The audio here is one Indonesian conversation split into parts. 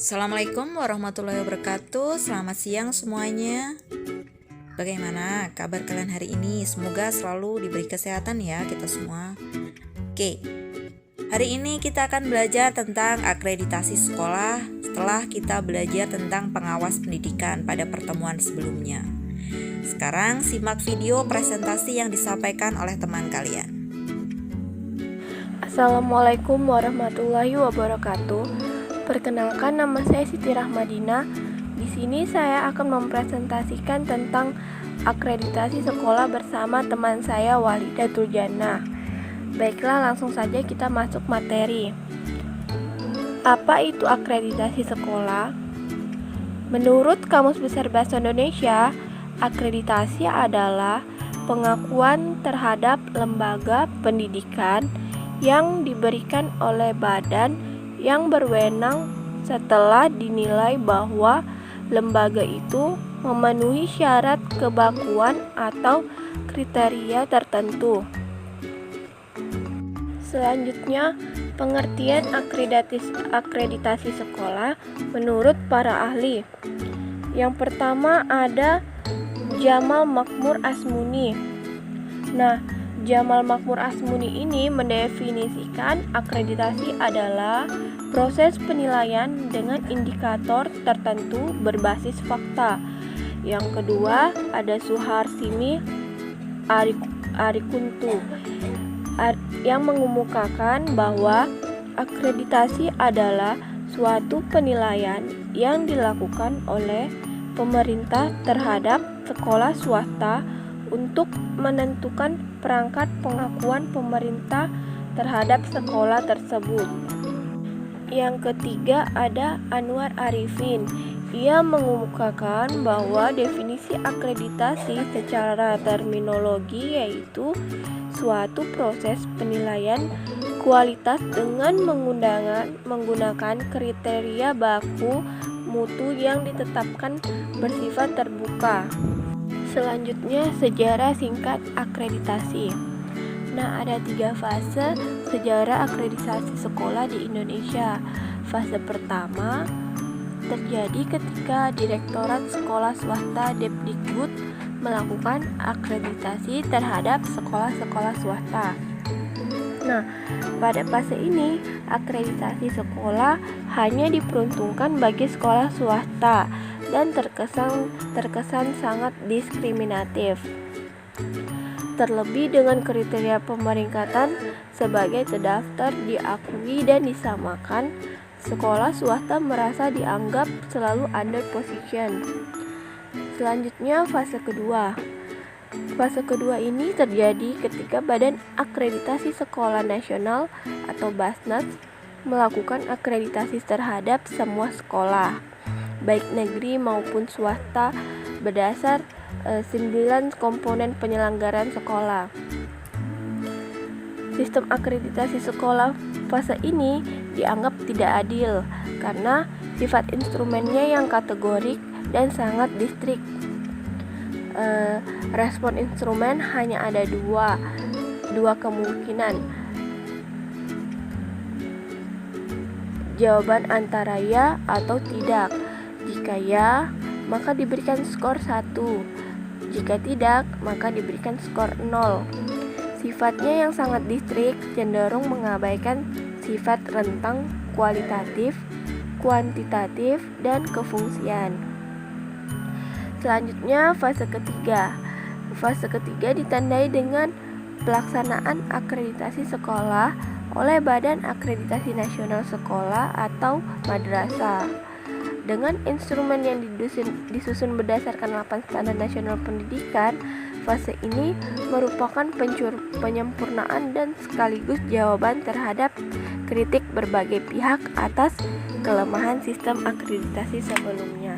Assalamualaikum warahmatullahi wabarakatuh. Selamat siang semuanya. Bagaimana kabar kalian hari ini? Semoga selalu diberi kesehatan ya kita semua. Oke, hari ini kita akan belajar tentang akreditasi sekolah setelah kita belajar tentang pengawas pendidikan pada pertemuan sebelumnya. Sekarang simak video presentasi yang disampaikan oleh teman kalian. Assalamualaikum warahmatullahi wabarakatuh. Perkenalkan, nama saya Siti Rahmadina. Di sini saya akan mempresentasikan tentang akreditasi sekolah bersama teman saya Walidatul Jannah. Baiklah, langsung saja kita masuk materi. Apa itu akreditasi sekolah? Menurut Kamus Besar Bahasa Indonesia, akreditasi adalah pengakuan terhadap lembaga pendidikan yang diberikan oleh badan yang berwenang setelah dinilai bahwa lembaga itu memenuhi syarat kebakuan atau kriteria tertentu. Selanjutnya, pengertian akreditasi sekolah menurut para ahli. Yang pertama ada Jamal Makmur Asmuni. Jamal Makmur Asmuni ini mendefinisikan akreditasi adalah proses penilaian dengan indikator tertentu berbasis fakta. Yang kedua ada Suharsimi Arikuntu yang mengemukakan bahwa akreditasi adalah suatu penilaian yang dilakukan oleh pemerintah terhadap sekolah swasta untuk menentukan perangkat pengakuan pemerintah terhadap sekolah tersebut. Yang ketiga ada Anwar Arifin. Ia mengemukakan bahwa definisi akreditasi secara terminologi yaitu suatu proses penilaian kualitas dengan menggunakan kriteria baku mutu yang ditetapkan bersifat terbuka. Selanjutnya, sejarah singkat akreditasi. Ada 3 fase sejarah akreditasi sekolah di Indonesia. Fase pertama terjadi ketika Direktorat Sekolah Swasta Depdikbud melakukan akreditasi terhadap sekolah-sekolah swasta. Pada fase ini, akreditasi sekolah hanya diperuntukkan bagi sekolah swasta dan terkesan sangat diskriminatif. Terlebih dengan kriteria pemeringkatan sebagai terdaftar, diakui dan disamakan, sekolah swasta merasa dianggap selalu under position. Selanjutnya fase kedua. Fase kedua ini terjadi ketika Badan Akreditasi Sekolah Nasional atau Basnas melakukan akreditasi terhadap semua sekolah, baik negeri maupun swasta, berdasar 9 komponen penyelenggaraan sekolah. Sistem akreditasi sekolah fase ini dianggap tidak adil karena sifat instrumennya yang kategorik dan sangat distrik. Respon instrumen hanya ada dua kemungkinan. Jawaban antara ya atau tidak. Jika ya, maka diberikan skor 1. Jika tidak, maka diberikan skor 0. Sifatnya yang sangat distrik cenderung mengabaikan sifat rentang kualitatif, kuantitatif, dan kefungsian. Selanjutnya fase ketiga. Fase ketiga ditandai dengan pelaksanaan akreditasi sekolah oleh Badan Akreditasi Nasional Sekolah atau madrasah. Dengan instrumen yang disusun berdasarkan 8 standar nasional pendidikan, fase ini merupakan penyempurnaan dan sekaligus jawaban terhadap kritik berbagai pihak atas kelemahan sistem akreditasi sebelumnya.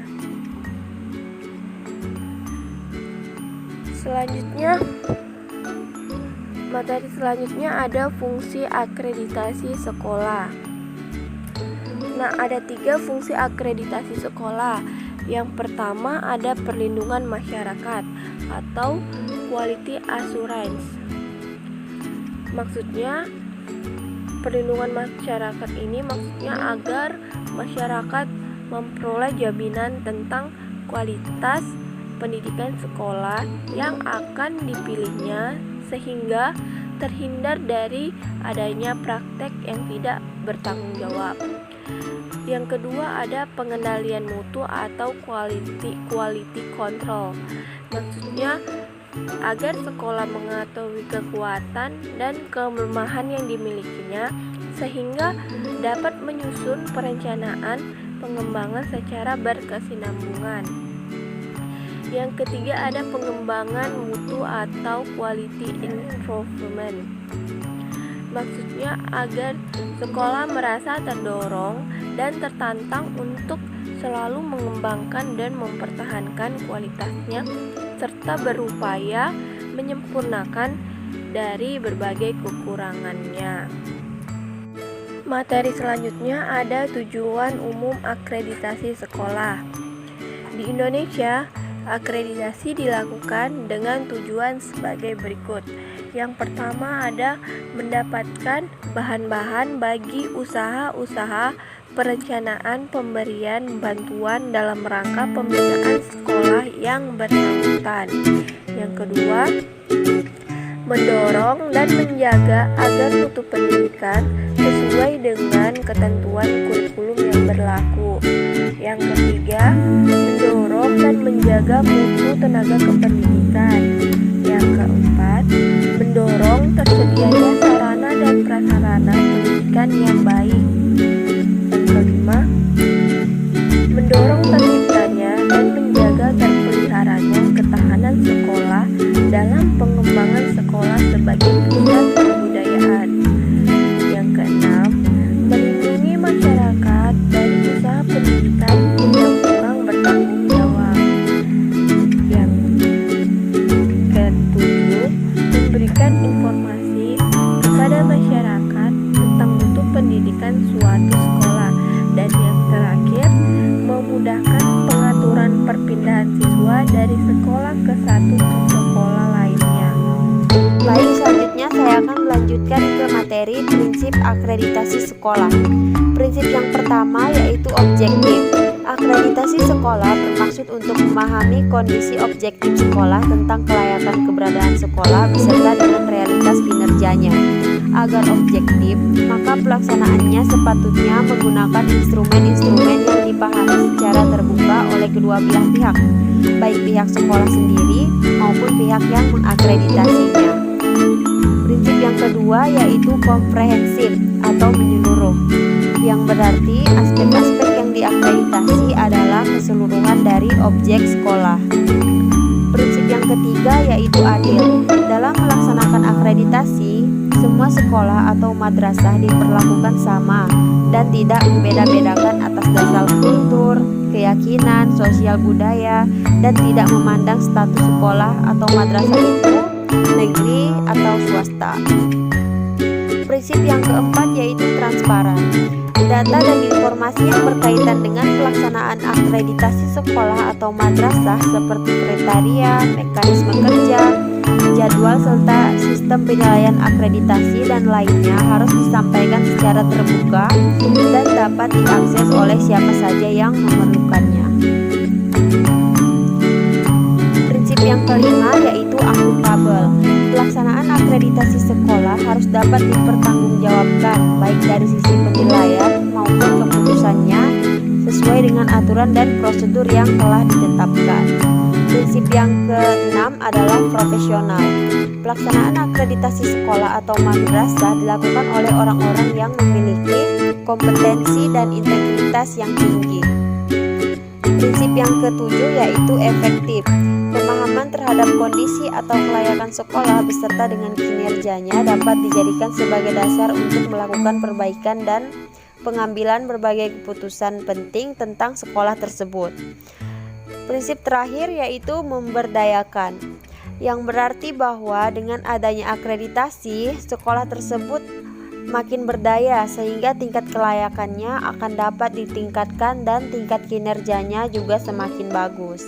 Materi selanjutnya ada fungsi akreditasi sekolah. Ada 3 fungsi akreditasi sekolah. Yang pertama ada perlindungan masyarakat atau quality assurance. Maksudnya, perlindungan masyarakat ini maksudnya agar masyarakat memperoleh jaminan tentang kualitas pendidikan sekolah yang akan dipilihnya sehingga terhindar dari adanya praktek yang tidak bertanggung jawab. Yang kedua ada pengendalian mutu atau quality control. Maksudnya agar sekolah mengetahui kekuatan dan kelemahan yang dimilikinya sehingga dapat menyusun perencanaan pengembangan secara berkesinambungan. Yang ketiga ada pengembangan mutu atau quality improvement. Maksudnya agar sekolah merasa terdorong dan tertantang untuk selalu mengembangkan dan mempertahankan kualitasnya serta berupaya menyempurnakan dari berbagai kekurangannya. Materi selanjutnya ada tujuan umum akreditasi sekolah. Di Indonesia, akreditasi dilakukan dengan tujuan sebagai berikut. Yang pertama ada mendapatkan bahan-bahan bagi usaha-usaha perencanaan pemberian bantuan dalam rangka pembinaan sekolah yang bersangkutan. Yang kedua, mendorong dan menjaga agar mutu pendidikan sesuai dengan ketentuan kurikulum yang berlaku. Yang ketiga, mendorong dan menjaga mutu tenaga kependidikan. Yang keempat, mendorong tersedianya sarana dan prasarana pendidikan yang baik. Yang kelima, mendorong terciptanya dan menjaga terpeliharanya ketahanan sekolah dalam pengembangan sekolah sebagai pusat kebudayaan. Yang keenam, melindungi masyarakat dari usaha pendidikan yang kurang bertanggung jawab. Yang ketujuh, memberikan informasi kepada masyarakat tentang mutu pendidikan suatu sekolah. Dan yang terakhir, memudahkan pengaturan perpindahan siswa dari sekolah ke satu sekolah lainnya. Baik, selanjutnya saya akan melanjutkan ke materi prinsip akreditasi sekolah. Prinsip yang pertama yaitu objektif. Akreditasi sekolah bermaksud untuk memahami kondisi objektif sekolah tentang kelayakan keberadaan sekolah beserta dengan realitas kinerjanya. Agar objektif, maka pelaksanaannya sepatutnya menggunakan instrumen-instrumen yang dipahami secara terbuka oleh kedua belah pihak, baik pihak sekolah sendiri maupun pihak yang mengakreditasinya. Prinsip yang kedua yaitu komprehensif atau menyeluruh, yang berarti aspek-aspek yang diakreditasi adalah keseluruhan dari objek sekolah. Prinsip yang ketiga yaitu adil. Dalam melaksanakan akreditasi, semua sekolah atau madrasah diperlakukan sama dan tidak membeda-bedakan atas dasar kultur, keyakinan, sosial budaya, dan tidak memandang status sekolah atau madrasah itu negeri atau swasta. Prinsip yang keempat yaitu transparan. Data dan informasi yang berkaitan dengan pelaksanaan akreditasi sekolah atau madrasah seperti kriteria, mekanisme kerja, jadwal serta sistem penilaian akreditasi dan lainnya harus disampaikan secara terbuka dan dapat diakses oleh siapa saja yang memerlukannya. Prinsip yang kelima yaitu akuntabel. Pelaksanaan akreditasi sekolah harus dapat dipertanggungjawabkan baik dari sisi penilaian maupun keputusannya sesuai dengan aturan dan prosedur yang telah ditetapkan. Prinsip yang keenam adalah profesional. Pelaksanaan akreditasi sekolah atau madrasah dilakukan oleh orang-orang yang memiliki kompetensi dan integritas yang tinggi. Prinsip yang ketujuh yaitu efektif. Pemahaman terhadap kondisi atau kelayakan sekolah beserta dengan kinerjanya dapat dijadikan sebagai dasar untuk melakukan perbaikan dan pengambilan berbagai keputusan penting tentang sekolah tersebut. Prinsip terakhir yaitu memberdayakan, yang berarti bahwa dengan adanya akreditasi, sekolah tersebut makin berdaya sehingga tingkat kelayakannya akan dapat ditingkatkan dan tingkat kinerjanya juga semakin bagus.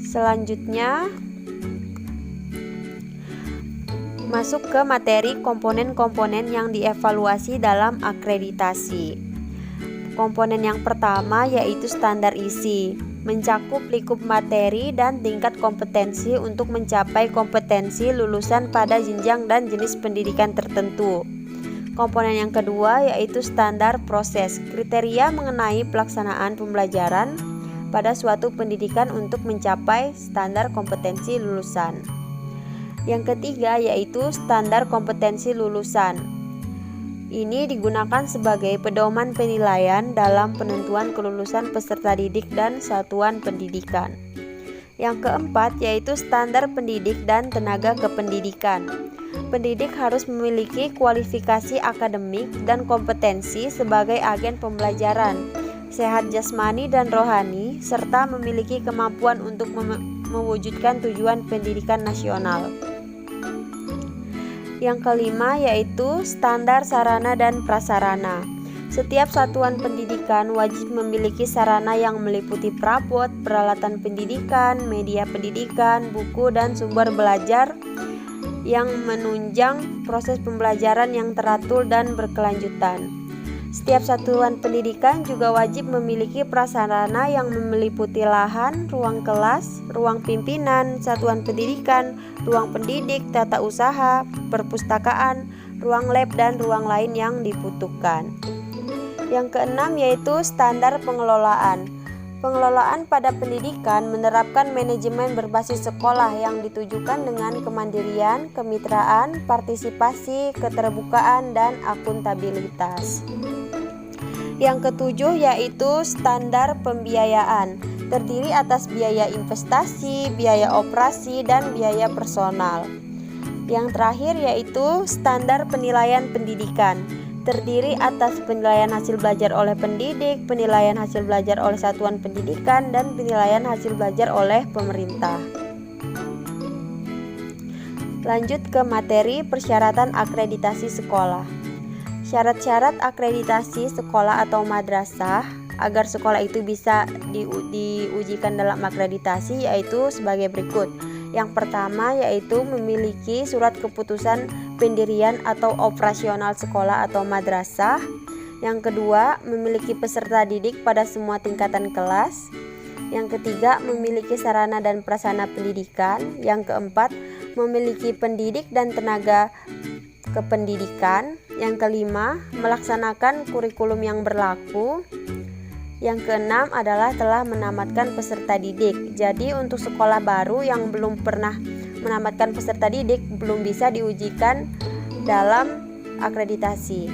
Selanjutnya masuk ke materi komponen-komponen yang dievaluasi dalam akreditasi. Komponen yang pertama yaitu standar isi, mencakup lingkup materi dan tingkat kompetensi untuk mencapai kompetensi lulusan pada jenjang dan jenis pendidikan tertentu. Komponen yang kedua yaitu standar proses, kriteria mengenai pelaksanaan pembelajaran pada suatu pendidikan untuk mencapai standar kompetensi lulusan. Yang ketiga yaitu standar kompetensi lulusan. Ini digunakan sebagai pedoman penilaian dalam penentuan kelulusan peserta didik dan satuan pendidikan. Yang keempat yaitu standar pendidik dan tenaga kependidikan. Pendidik harus memiliki kualifikasi akademik dan kompetensi sebagai agen pembelajaran, sehat jasmani dan rohani, serta memiliki kemampuan untuk mewujudkan tujuan pendidikan nasional. Yang kelima yaitu standar sarana dan prasarana. Setiap satuan pendidikan wajib memiliki sarana yang meliputi perabot, peralatan pendidikan, media pendidikan, buku, dan sumber belajar yang menunjang proses pembelajaran yang teratur dan berkelanjutan. Setiap satuan pendidikan juga wajib memiliki prasarana yang meliputi lahan, ruang kelas, ruang pimpinan, satuan pendidikan, ruang pendidik, tata usaha, perpustakaan, ruang lab, dan ruang lain yang dibutuhkan. Yang keenam yaitu standar pengelolaan. Pengelolaan pada pendidikan menerapkan manajemen berbasis sekolah yang ditujukan dengan kemandirian, kemitraan, partisipasi, keterbukaan, dan akuntabilitas. Yang ketujuh yaitu standar pembiayaan, terdiri atas biaya investasi, biaya operasi, dan biaya personal. Yang terakhir yaitu standar penilaian pendidikan, terdiri atas penilaian hasil belajar oleh pendidik, penilaian hasil belajar oleh satuan pendidikan, dan penilaian hasil belajar oleh pemerintah. Lanjut ke materi persyaratan akreditasi sekolah. Syarat-syarat akreditasi sekolah atau madrasah agar sekolah itu bisa diujikan dalam akreditasi yaitu sebagai berikut. Yang pertama yaitu memiliki surat keputusan pendirian atau operasional sekolah atau madrasah. Yang kedua, memiliki peserta didik pada semua tingkatan kelas. Yang ketiga, memiliki sarana dan prasarana pendidikan. Yang keempat, memiliki pendidik dan tenaga kependidikan. Yang kelima, melaksanakan kurikulum yang berlaku. Yang keenam adalah telah menamatkan peserta didik. Jadi untuk sekolah baru yang belum pernah menamatkan peserta didik belum bisa diujikan dalam akreditasi.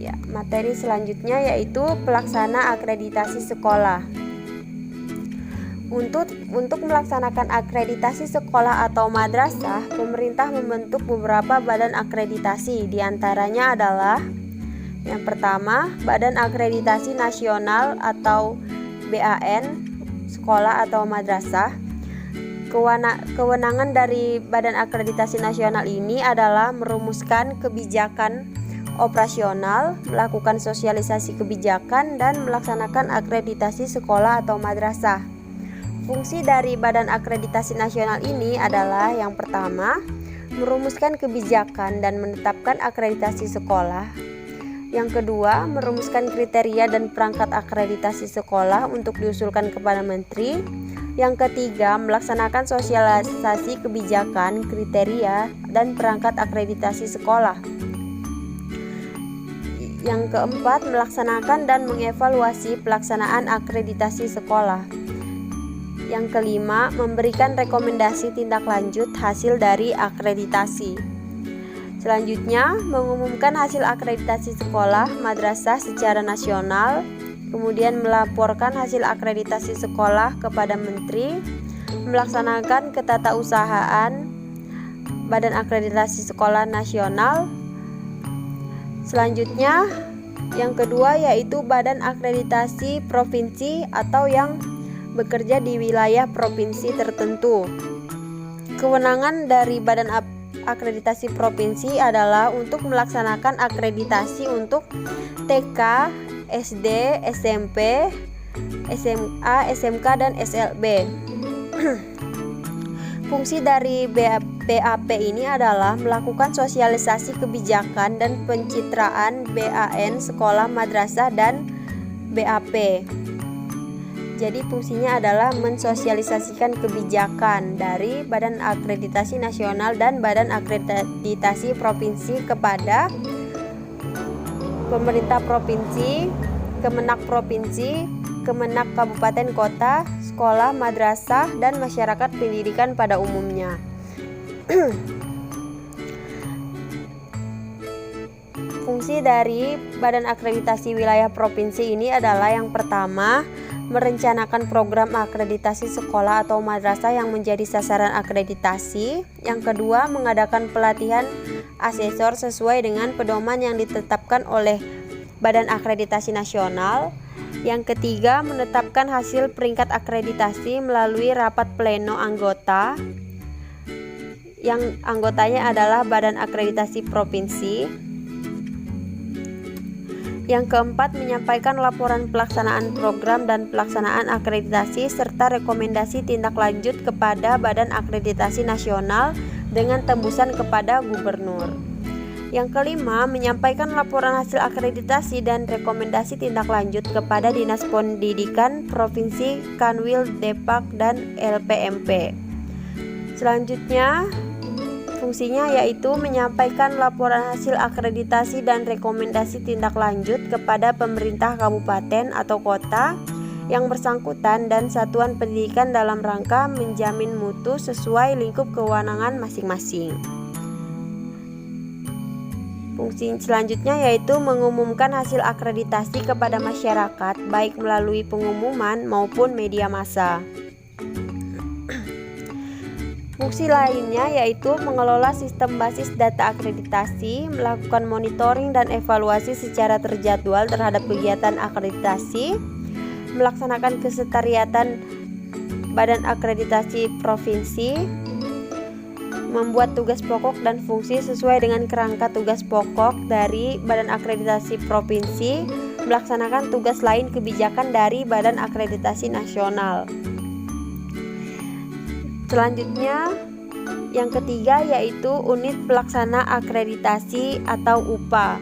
Ya, materi selanjutnya yaitu pelaksana akreditasi sekolah. Untuk melaksanakan akreditasi sekolah atau madrasah, pemerintah membentuk beberapa badan akreditasi. Di antaranya adalah yang pertama, Badan Akreditasi Nasional atau BAN sekolah atau madrasah. Kewenangan dari Badan Akreditasi Nasional ini adalah merumuskan kebijakan operasional, melakukan sosialisasi kebijakan, dan melaksanakan akreditasi sekolah atau madrasah. Fungsi dari Badan Akreditasi Nasional ini adalah yang pertama, merumuskan kebijakan dan menetapkan akreditasi sekolah. Yang kedua, merumuskan kriteria dan perangkat akreditasi sekolah untuk diusulkan kepada menteri. Yang ketiga, melaksanakan sosialisasi kebijakan, kriteria, dan perangkat akreditasi sekolah. Yang keempat, melaksanakan dan mengevaluasi pelaksanaan akreditasi sekolah. Yang kelima, memberikan rekomendasi tindak lanjut hasil dari akreditasi. Selanjutnya, mengumumkan hasil akreditasi sekolah madrasah secara nasional, kemudian melaporkan hasil akreditasi sekolah kepada menteri, melaksanakan ketatausahaan Badan Akreditasi Sekolah Nasional. Selanjutnya, yang kedua yaitu Badan Akreditasi Provinsi atau yang bekerja di wilayah provinsi tertentu. Kewenangan dari Badan Akreditasi Provinsi adalah untuk melaksanakan akreditasi untuk TK, SD, SMP, SMA, SMK, dan SLB. Fungsi dari BAP ini adalah melakukan sosialisasi kebijakan dan pencitraan BAN sekolah, madrasah, dan BAP. Jadi fungsinya adalah mensosialisasikan kebijakan dari Badan Akreditasi Nasional dan Badan Akreditasi Provinsi kepada pemerintah provinsi, Kemenak provinsi, Kemenak kabupaten kota, sekolah, madrasah, dan masyarakat pendidikan pada umumnya. Fungsi dari Badan Akreditasi Wilayah Provinsi ini adalah yang pertama, merencanakan program akreditasi sekolah atau madrasah yang menjadi sasaran akreditasi. Yang kedua, mengadakan pelatihan asesor sesuai dengan pedoman yang ditetapkan oleh Badan Akreditasi Nasional. Yang ketiga, menetapkan hasil peringkat akreditasi melalui rapat pleno anggota, yang anggotanya adalah Badan Akreditasi Provinsi. Yang keempat, menyampaikan laporan pelaksanaan program dan pelaksanaan akreditasi serta rekomendasi tindak lanjut kepada Badan Akreditasi Nasional dengan tembusan kepada gubernur. Yang kelima, menyampaikan laporan hasil akreditasi dan rekomendasi tindak lanjut kepada Dinas Pendidikan Provinsi, Kanwil, Depak, dan LPMP. Selanjutnya, fungsinya yaitu menyampaikan laporan hasil akreditasi dan rekomendasi tindak lanjut kepada pemerintah kabupaten atau kota yang bersangkutan dan satuan pendidikan dalam rangka menjamin mutu sesuai lingkup kewenangan masing-masing. Fungsi selanjutnya yaitu mengumumkan hasil akreditasi kepada masyarakat baik melalui pengumuman maupun media massa. Fungsi lainnya yaitu mengelola sistem basis data akreditasi, melakukan monitoring dan evaluasi secara terjadwal terhadap kegiatan akreditasi, melaksanakan kesetariatan Badan Akreditasi Provinsi, membuat tugas pokok dan fungsi sesuai dengan kerangka tugas pokok dari Badan Akreditasi Provinsi, melaksanakan tugas lain kebijakan dari Badan Akreditasi Nasional. Selanjutnya, yang ketiga yaitu unit pelaksana akreditasi atau UPA.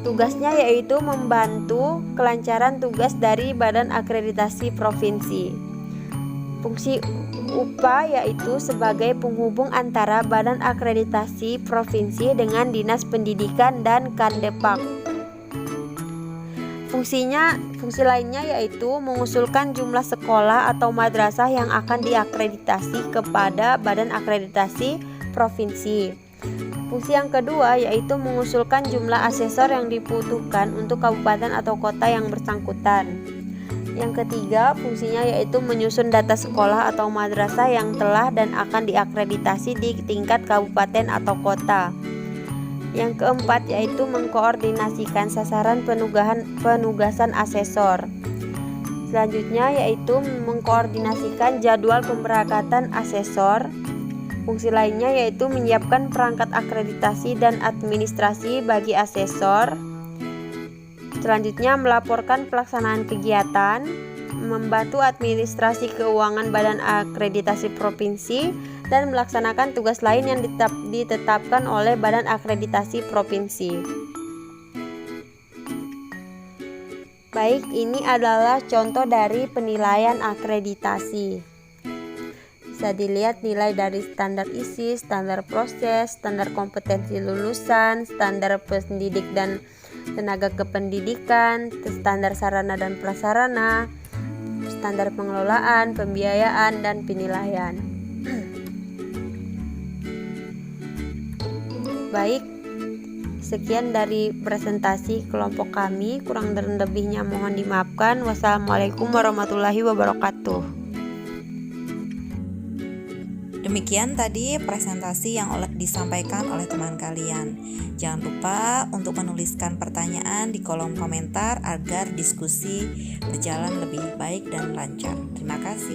Tugasnya yaitu membantu kelancaran tugas dari Badan Akreditasi Provinsi. Fungsi UPA yaitu sebagai penghubung antara Badan Akreditasi Provinsi dengan Dinas Pendidikan dan Kandepak. Fungsi lainnya yaitu mengusulkan jumlah sekolah atau madrasah yang akan diakreditasi kepada Badan Akreditasi Provinsi. Fungsi yang kedua yaitu mengusulkan jumlah asesor yang dibutuhkan untuk kabupaten atau kota yang bersangkutan. Yang ketiga, fungsinya yaitu menyusun data sekolah atau madrasah yang telah dan akan diakreditasi di tingkat kabupaten atau kota. Yang keempat yaitu mengkoordinasikan sasaran penugasan asesor. Selanjutnya yaitu mengkoordinasikan jadwal pemberangkatan asesor. Fungsi lainnya yaitu menyiapkan perangkat akreditasi dan administrasi bagi asesor. Selanjutnya melaporkan pelaksanaan kegiatan, membantu administrasi keuangan Badan Akreditasi Provinsi, dan melaksanakan tugas lain yang ditetapkan oleh Badan Akreditasi Provinsi. Baik, ini adalah contoh dari penilaian akreditasi. Bisa dilihat nilai dari standar isi, standar proses, standar kompetensi lulusan, standar pendidik dan tenaga kependidikan, standar sarana dan prasarana, standar pengelolaan, pembiayaan, dan penilaian. Baik, sekian dari presentasi kelompok kami. Kurang dan lebihnya mohon dimaafkan. Wassalamualaikum warahmatullahi wabarakatuh. Demikian tadi presentasi yang disampaikan oleh teman kalian. Jangan lupa untuk menuliskan pertanyaan di kolom komentar agar diskusi berjalan lebih baik dan lancar. Terima kasih.